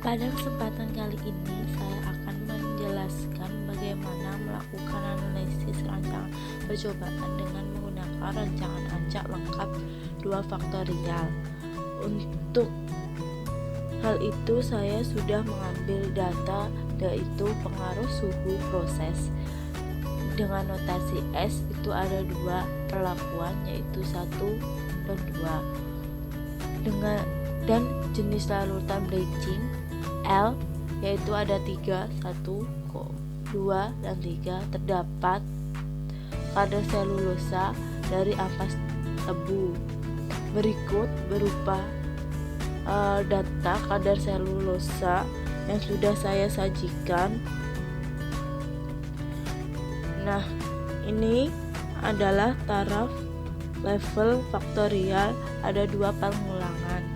Pada kesempatan kali ini saya akan menjelaskan bagaimana melakukan analisis rancangan percobaan dengan menggunakan rancangan acak lengkap 2 faktorial. Untuk hal itu saya sudah mengambil data, yaitu pengaruh suhu proses. Dengan notasi S itu ada 2 perlakuan, yaitu 1 dan 2. Dan jenis larutan bleaching L yaitu ada 3, 1, 2, dan 3. Terdapat kadar selulosa dari ampas tebu. Berikut berupa data kadar selulosa yang sudah saya sajikan. Nah, ini adalah taraf level faktorial, ada 2 pengulangan.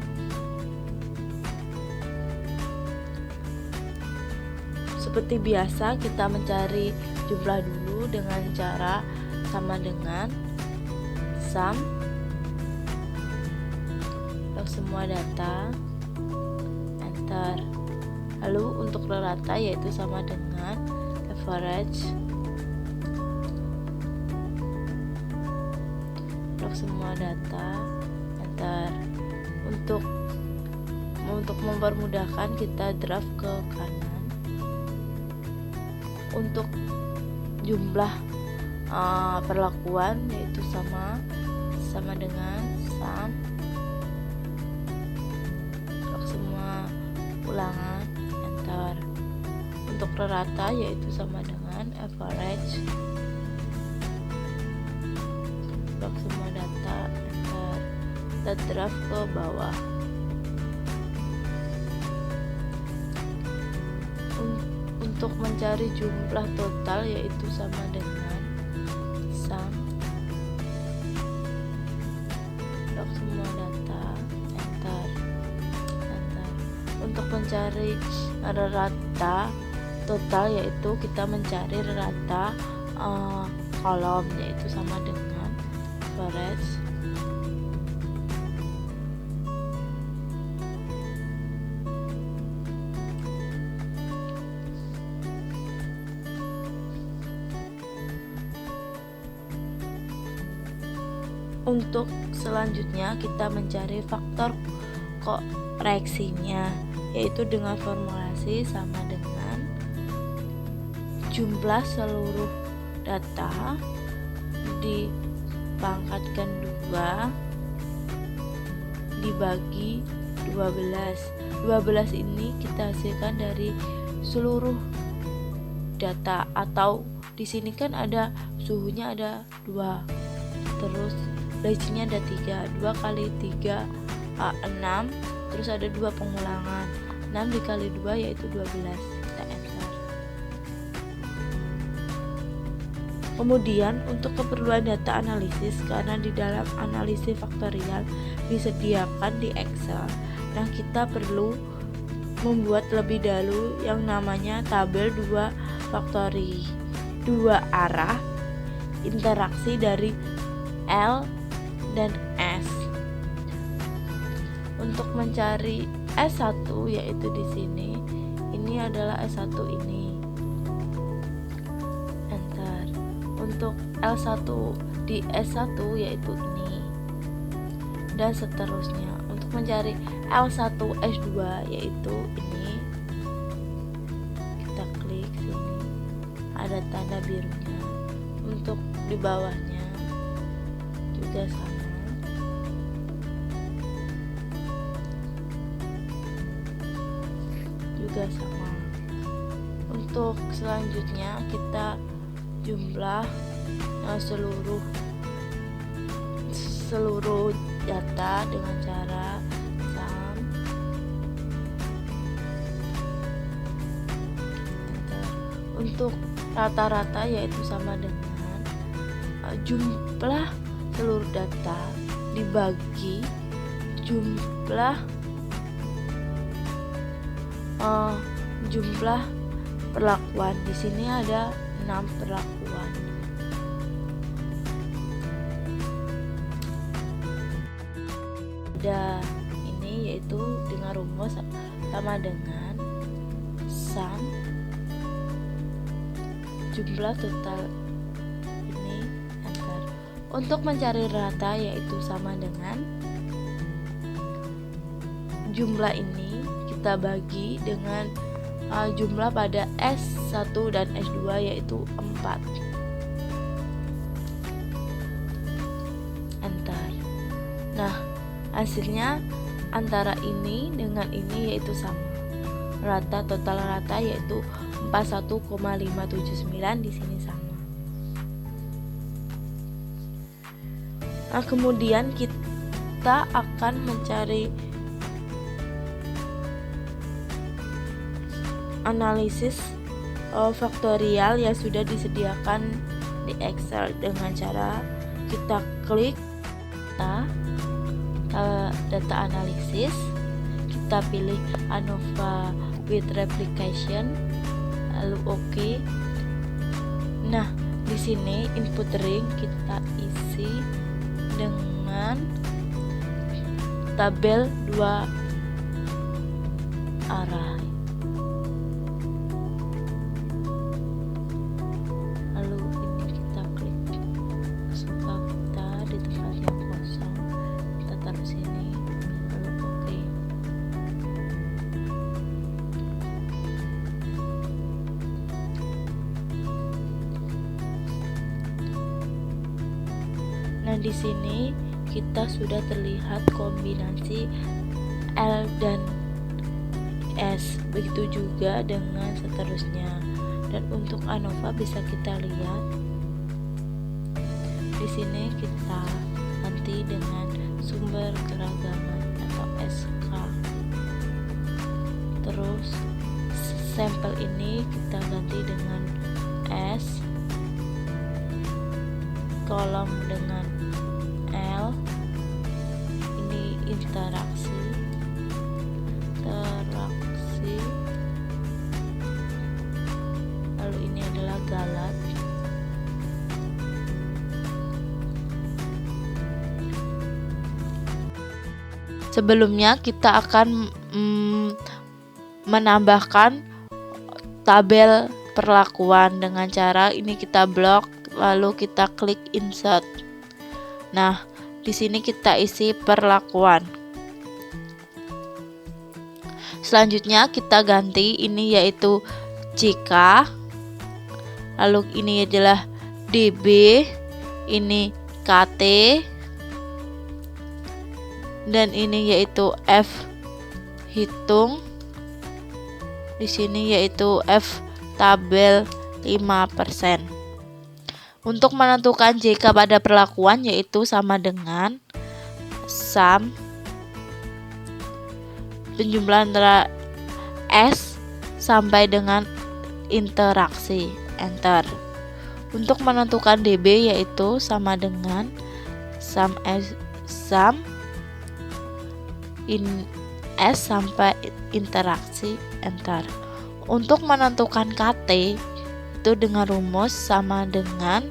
Seperti biasa, kita mencari jumlah dulu dengan cara sama dengan sum log semua data, enter. Lalu untuk rata yaitu sama dengan average log semua data, enter. Untuk mempermudahkan, kita draft ke kanan. Untuk jumlah perlakuan yaitu sama dengan sum log semua ulangan, enter. Untuk rata yaitu sama dengan average log semua data, enter. Kita draft ke bawah. Untuk mencari jumlah total yaitu sama dengan sum log semua data, enter. Untuk mencari rata total yaitu kita mencari rata kolom yaitu sama dengan average Untuk selanjutnya kita mencari faktor koreksinya, yaitu dengan formulasi sama dengan jumlah seluruh data dipangkatkan 2 dibagi 12. 12 ini kita hasilkan dari seluruh data, atau di sini kan ada suhunya ada 2, terus bleachingnya ada 3, 2 kali 3 6, terus ada 2 pengulangan, 6 dikali 2 yaitu 12. Kita enter. Kemudian untuk keperluan data analisis, karena di dalam analisis faktorial disediakan di Excel, nah kita perlu membuat lebih dahulu yang namanya tabel 2 faktori, 2 arah interaksi dari L dan S. Untuk mencari S1 yaitu di sini, ini adalah S1 ini, enter. Untuk L1 di S1 yaitu ini, dan seterusnya. Untuk mencari L1 S2 yaitu ini, kita klik sini, ada tanda birunya. Untuk di bawahnya juga sama. Untuk selanjutnya kita jumlah seluruh data dengan cara sum, enter. Untuk rata-rata yaitu sama dengan jumlah seluruh data dibagi jumlah perlakuan. Di sini ada 6 perlakuan. Ada ini yaitu dengan rumus sama dengan sum jumlah total ini, enter. Untuk mencari rata yaitu sama dengan jumlah ini kita bagi dengan jumlah pada S1 dan S2 yaitu 4, enter. Nah, hasilnya antara ini dengan ini yaitu sama. Rata total rata yaitu 41,579 di sini sama. Nah, kemudian kita akan mencari analisis faktorial yang sudah disediakan di Excel dengan cara kita klik data analisis, kita pilih ANOVA with replication, lalu oke. Nah, di sini input ring kita isi dengan tabel 2 arah. Lalu ini kita klik suka kita di tempat yang kosong, kita taruh sini, lalu oke. Nah, di sini kita sudah terlihat kombinasi L dan S, begitu juga dengan seterusnya. Dan untuk ANOVA bisa kita lihat di sini kita ganti dengan sumber keragaman atau SK. Terus sampel ini kita ganti dengan S, kolom dengan L, ini interaksi, lalu ini adalah galat. Sebelumnya kita akan menambahkan tabel perlakuan dengan cara ini kita blok, lalu kita klik insert. Nah, di sini kita isi perlakuan. Selanjutnya kita ganti ini yaitu JK, lalu ini adalah DB, ini KT, dan ini yaitu F hitung. Di sini yaitu F tabel 5%. Untuk menentukan JK pada perlakuan yaitu sama dengan sum penjumlahan antara S sampai dengan interaksi, enter. Untuk menentukan DB yaitu sama dengan sum in S sampai interaksi, enter. Untuk menentukan KT itu dengan rumus sama dengan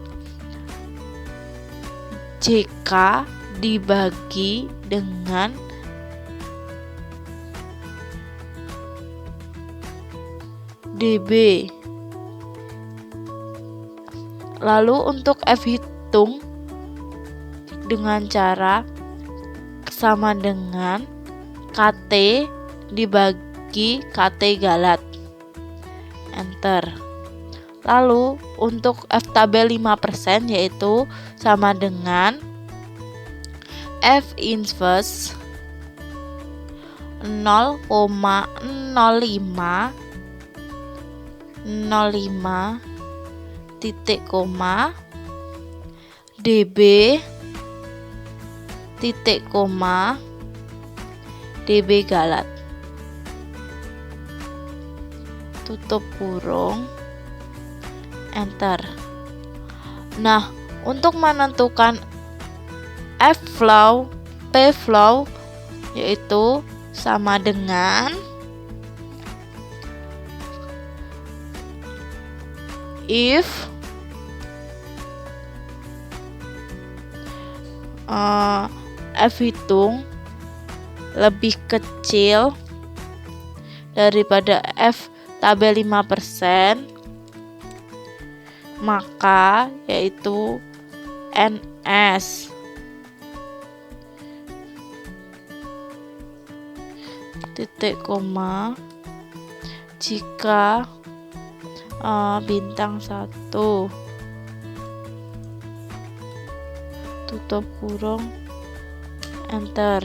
JK dibagi dengan DB. Lalu untuk F hitung dengan cara sama dengan KT dibagi KT galat, enter. Lalu untuk F tabel 5% yaitu sama dengan F inverse 0,05 titik koma DB titik koma DB galat, tutup kurung, enter. Nah, untuk menentukan F flow, P flow yaitu sama dengan if F hitung lebih kecil daripada F tabel 5%, maka yaitu NS titik koma jika bintang 1 tutup kurung enter.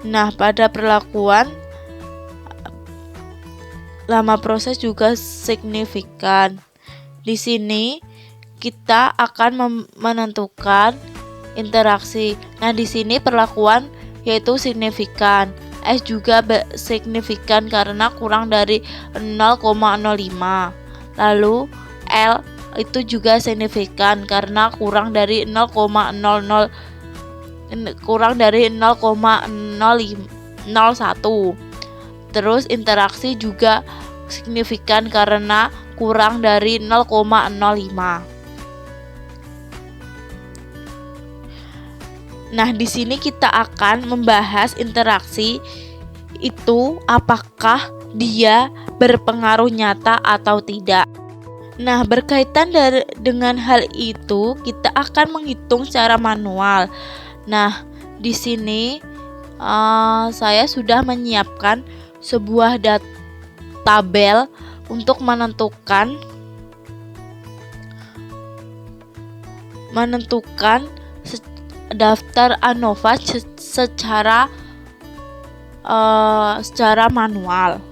Nah, pada perlakuan lama proses juga signifikan. Di sini kita akan menentukan interaksi. Nah, di sini perlakuan yaitu signifikan. S juga signifikan karena kurang dari 0,05. Lalu L itu juga signifikan karena kurang dari 0,01. Terus interaksi juga signifikan karena kurang dari 0,05. Nah, di sini kita akan membahas interaksi itu apakah dia berpengaruh nyata atau tidak. Nah, berkaitan dengan hal itu, kita akan menghitung secara manual. Nah, di sini saya sudah menyiapkan sebuah tabel untuk menentukan daftar ANOVA secara manual.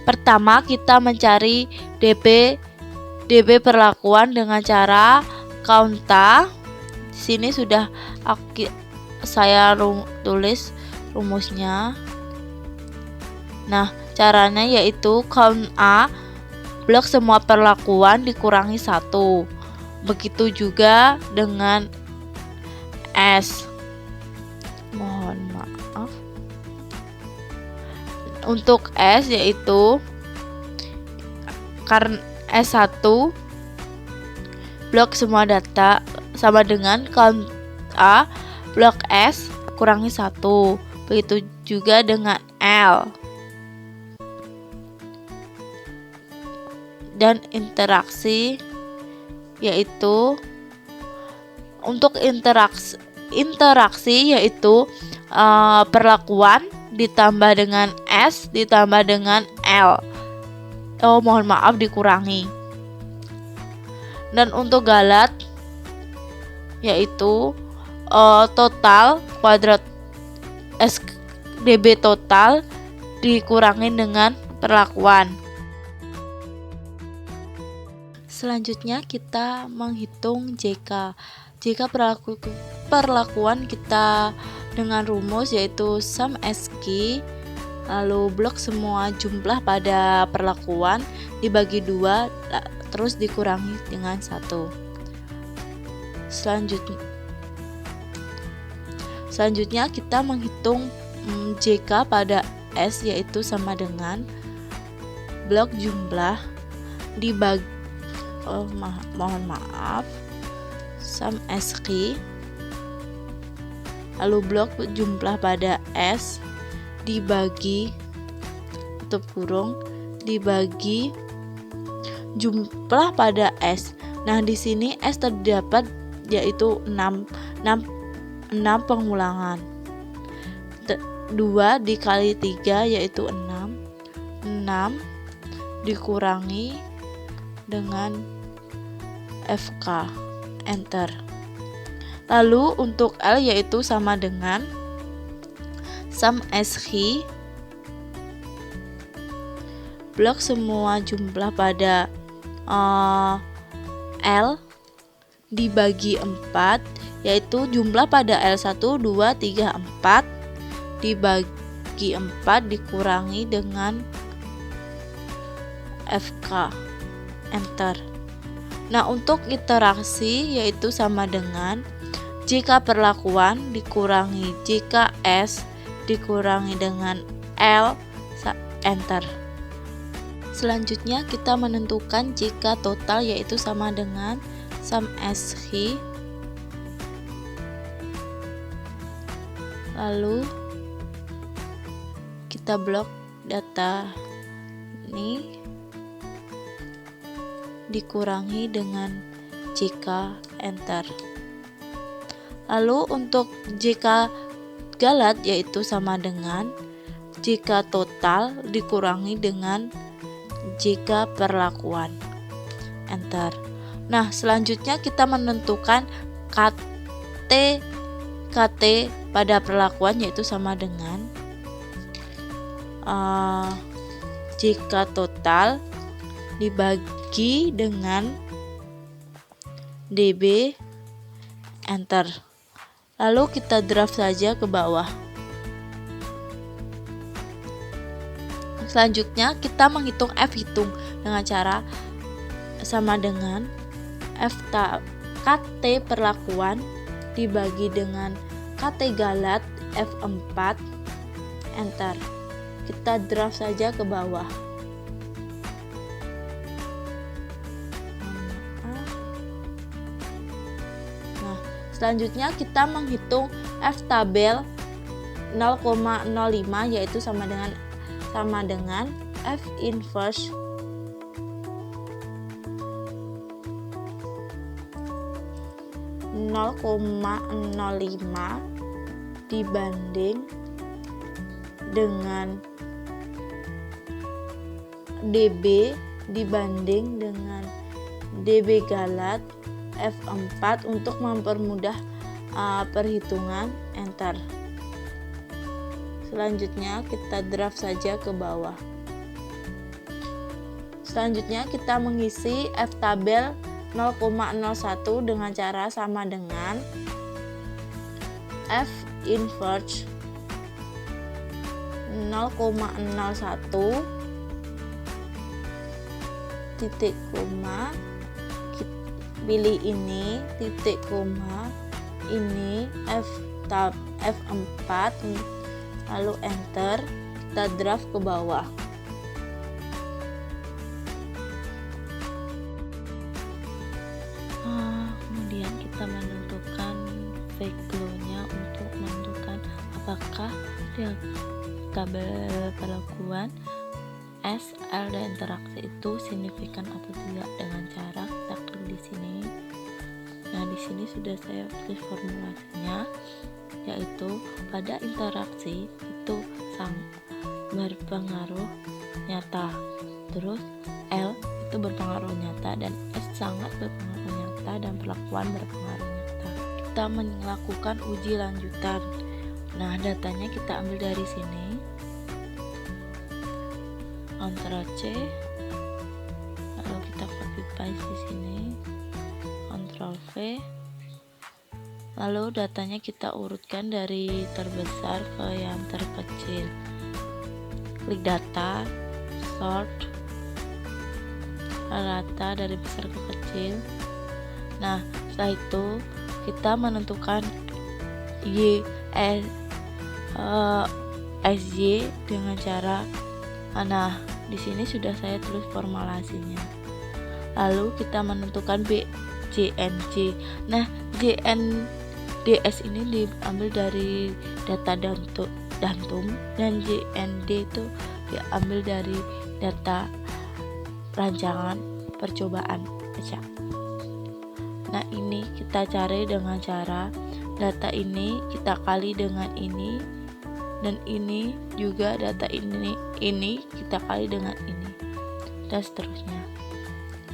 Pertama, kita mencari DB perlakuan dengan cara Counta. Di sini sudah saya tulis rumusnya. Nah, caranya yaitu count A blok semua perlakuan dikurangi 1. Begitu juga dengan S. Mohon maaf. Untuk S yaitu karena S1 blok semua data sama dengan count A blok S kurangi 1. Begitu juga dengan L. Dan interaksi yaitu untuk interaksi yaitu perlakuan ditambah dengan S ditambah dengan L. Mohon maaf dikurangi. Dan untuk galat yaitu total kuadrat SDB total dikurangi dengan perlakuan. Selanjutnya kita menghitung JK. Jika perlakuan kita dengan rumus yaitu sum SQ, lalu blok semua jumlah pada perlakuan dibagi 2 terus dikurangi dengan 1. Selanjutnya kita menghitung JK pada S yaitu sama dengan blok jumlah dibagi sum SQ lalu blok jumlah pada S dibagi tutup kurung dibagi jumlah pada S. Nah, di sini S terdapat yaitu 6 pengulangan. 2 dikali 3 yaitu 6. 6 dikurangi dengan FK enter. Lalu untuk L yaitu sama dengan sum SQ blok semua jumlah pada L dibagi 4 yaitu jumlah pada L1 2 3 4 dibagi 4 dikurangi dengan FK enter. Nah, untuk interaksi yaitu sama dengan jika perlakuan dikurangi jika S dikurangi dengan L enter. Selanjutnya kita menentukan jika total yaitu sama dengan sum SQ lalu kita blok data ini dikurangi dengan jika enter. Lalu untuk jika galat yaitu sama dengan jika total dikurangi dengan jika perlakuan, enter. Nah, selanjutnya kita menentukan KT pada perlakuan yaitu sama dengan jika total dibagi dengan DB, enter. Lalu kita draft saja ke bawah. Selanjutnya kita menghitung F hitung dengan cara sama dengan KT perlakuan dibagi dengan KT galat F4, enter. Kita draft saja ke bawah. Nah, selanjutnya kita menghitung F tabel 0,05 yaitu sama dengan F inverse (0,05) dibanding dengan DB dibanding dengan DB galat F4 untuk mempermudah perhitungan, enter. Selanjutnya kita draft saja ke bawah. Selanjutnya kita mengisi F tabel 0,01 dengan cara sama dengan F inverse 0,01 titik koma, pilih ini titik koma, ini F4, lalu enter. Kita draft ke bawah. Kemudian kita menentukan value-nya untuk menentukan apakah tabel perlakuan S, L dan interaksi itu signifikan atau tidak dengan cara kita klik di sini. Nah, di sini sudah saya tulis formulasinya, yaitu pada interaksi itu berpengaruh nyata, terus L itu berpengaruh nyata dan S sangat berpengaruh nyata dan perlakuan berpengaruh nyata. Kita melakukan uji lanjutan. Nah, datanya kita ambil dari sini, Ctrl C, lalu kita copy paste di sini, Ctrl V, lalu datanya kita urutkan dari terbesar ke yang terkecil. Klik data, sort, rata dari besar ke kecil. Nah, setelah itu kita menentukan SY dengan cara di sini sudah saya tulis formulasinya. Lalu kita menentukan JNJ. Nah, JNDS ini diambil dari data Dantum dan JND itu diambil dari data rancangan percobaan pecah. Nah, ini kita cari dengan cara data ini kita kali dengan ini, dan ini juga data ini kita kali dengan ini, dan seterusnya.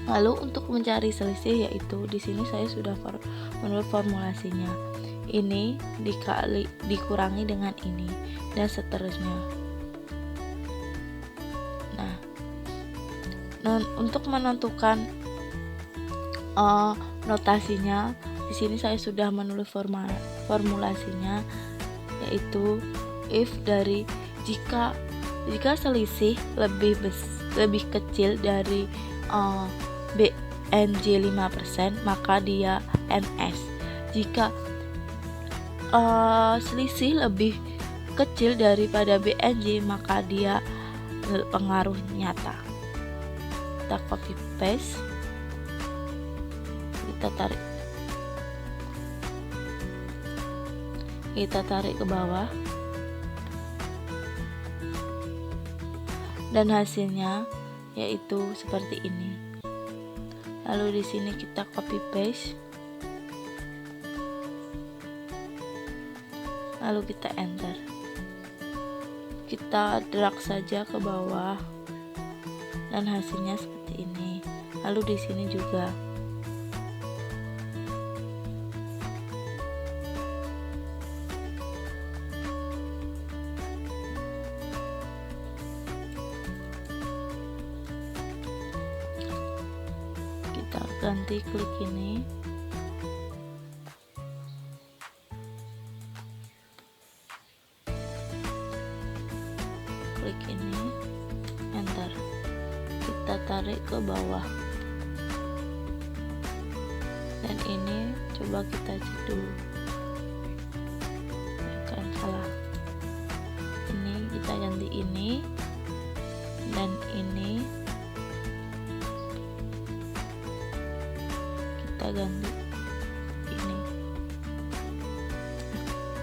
Lalu untuk mencari selisih, yaitu di sini saya sudah menulis formulasinya. Ini dikurangi dengan ini dan seterusnya. Nah, untuk menentukan notasinya, di sini saya sudah menulis formulasinya, yaitu if dari jika selisih lebih kecil dari BNJ 5%, maka dia NS. Jika selisih lebih kecil daripada BNJ, maka dia pengaruh nyata. Kita copy paste, kita tarik ke bawah. dan hasilnya yaitu seperti ini. Lalu di sini kita copy paste, lalu kita enter. Kita drag saja ke bawah dan hasilnya seperti ini. Lalu di sini juga. Kita ganti klik ini. Klik ini, enter. Kita tarik ke bawah. Dan ini coba kita cek dulu. Kan salah. Ini kita ganti ini dan ini kita ganti ini.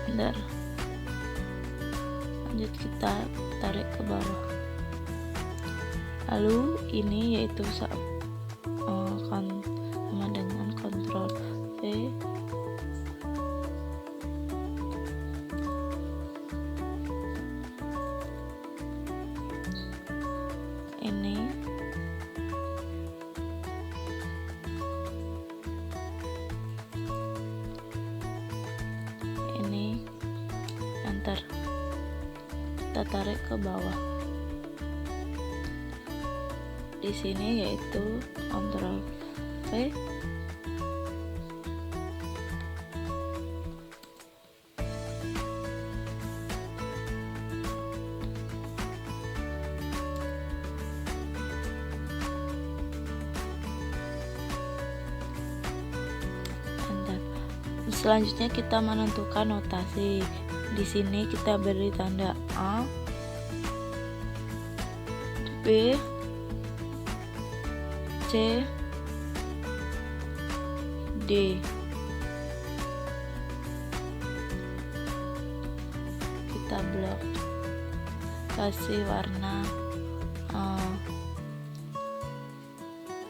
Bentar. Lanjut kita tarik ke bawah. Lalu ini yaitu sama dengan Ctrl V. Ini enter. Kita tarik ke bawah. Di sini yaitu Ctrl V. Enter. Selanjutnya kita menentukan notasi. Di sini kita beri tanda A, B, C, D. Kita blok, kasih warna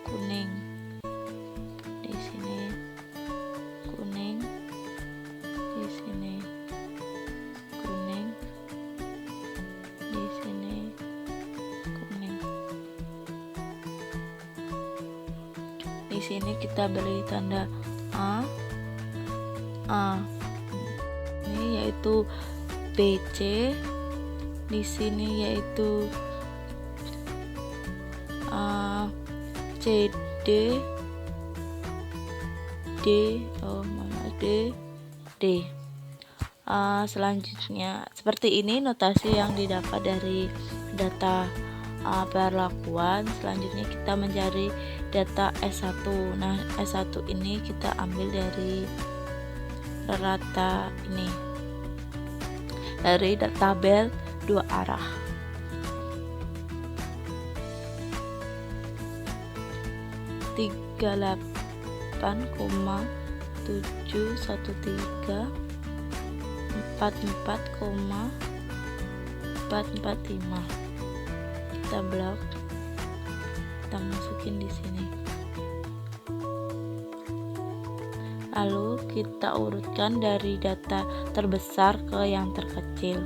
kuning. Di sini kuning, di sini kuning, di sini kuning. Di sini kita beri tanda A. Ini yaitu BC. Di sini yaitu CD, D. Selanjutnya seperti ini notasi yang didapat dari data perlakuan. Selanjutnya kita mencari data S1. Nah, S1 ini kita ambil dari rata ini, dari tabel 2 arah. (38,713) 44,445. Kita blok, kita masukin di sini. Lalu kita urutkan dari data terbesar ke yang terkecil.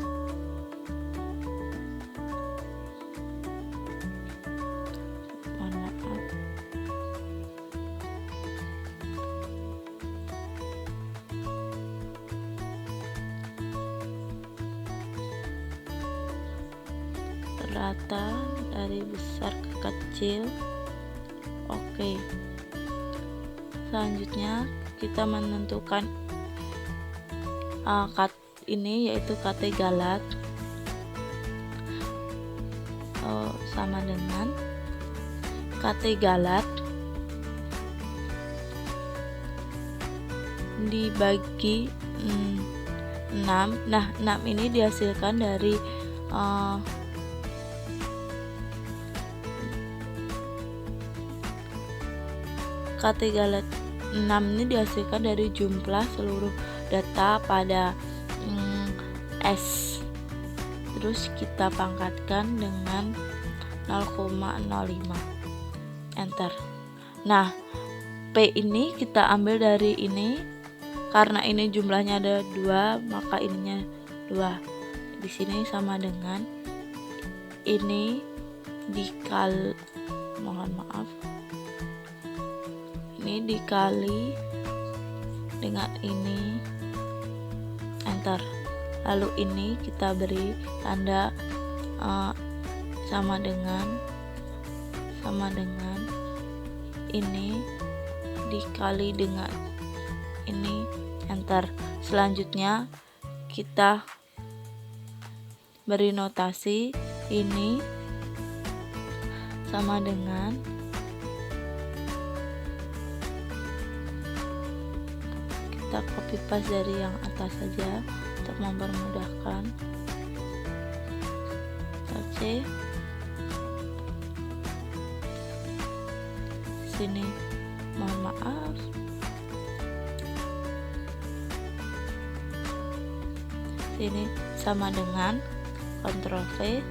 Rata dari besar ke kecil. Oke. Selanjutnya kita menentukan ini yaitu KT Galat sama dengan KT Galat dibagi 6. Nah, 6 ini dihasilkan dari KT Galat 6 ini dihasilkan dari jumlah seluruh data pada S. Terus kita pangkatkan dengan 0,05. Enter. Nah, P ini kita ambil dari ini, karena ini jumlahnya ada 2, maka ininya 2. Di sini sama dengan ini ini dikali dengan ini, enter. Lalu ini kita beri tanda sama dengan ini dikali dengan ini, enter. Selanjutnya kita beri notasi ini sama dengan kita copy paste dari yang atas saja untuk mempermudahkan. C sini, mohon maaf, sini sama dengan Ctrl V,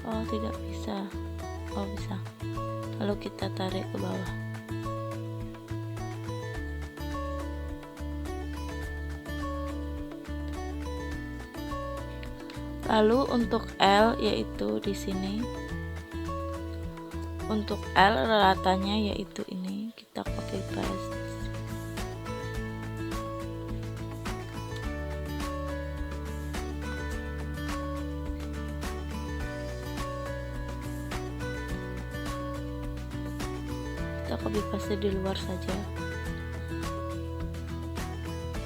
oh tidak bisa, oh bisa. Lalu kita tarik ke bawah. Lalu untuk L yaitu di sini. Untuk L ratanya yaitu ini, kita copy paste. Kita copy paste di luar saja.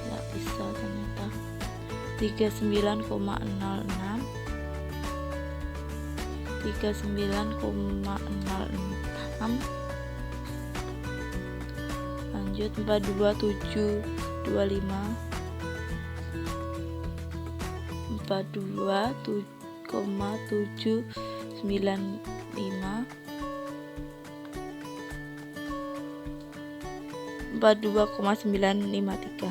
Nggak bisa ternyata. 39,06 lanjut 42725 42,953.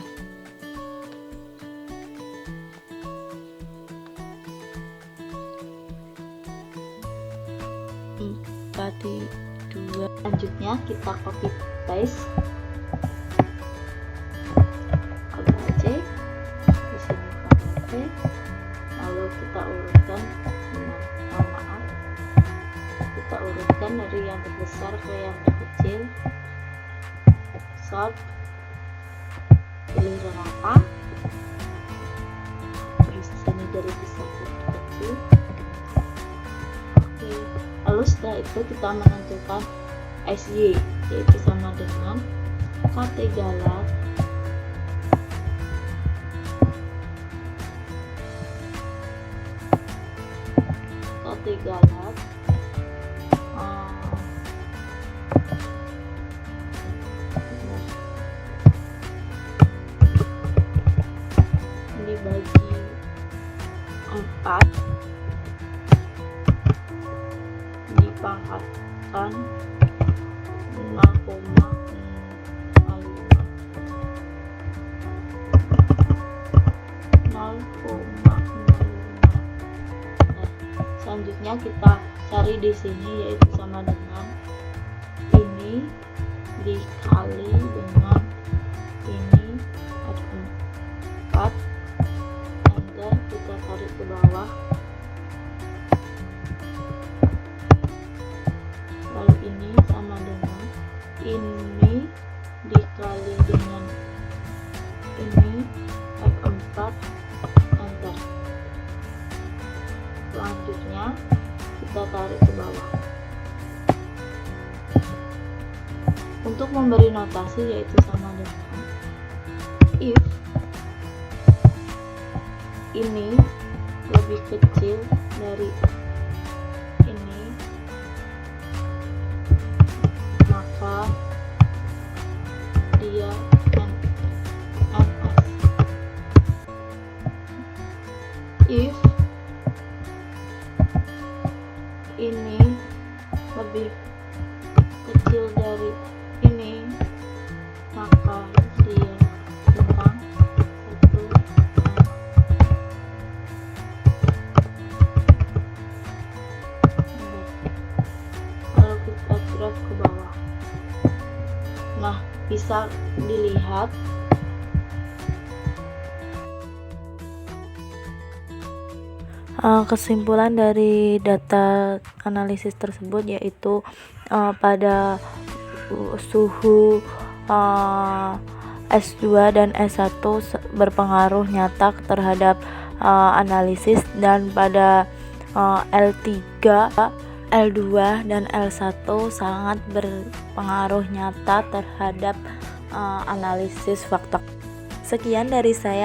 Selanjutnya kita copy paste Ctrl C, di sini Ctrl V, lalu kita urutkan kita urutkan dari yang terbesar ke yang terkecil. Sort, pilih rata, terus sini dari besar ke kecil. Oke, lalu setelah itu kita menentukan SY, yaitu sama dengan KT galat dibagi 4 dipangkatkan 0,05. Selanjutnya kita cari di sini, yaitu sama dengan ini dikali dengan ini ada 4, enter, kita tarik ke bawah. Lalu ini sama dengan ini dikali dengan ini F4, enter. Selanjutnya kita tarik ke bawah. Untuk memberi notasi yaitu sama dengan if ini lebih kecil dari ini, maka dia NS. Nah, bisa dilihat kesimpulan dari data analisis tersebut, yaitu pada suhu S2 dan S1 berpengaruh nyata terhadap analisis, dan pada L3, L2 dan L1 sangat berpengaruh nyata terhadap analisis faktor. Sekian dari saya.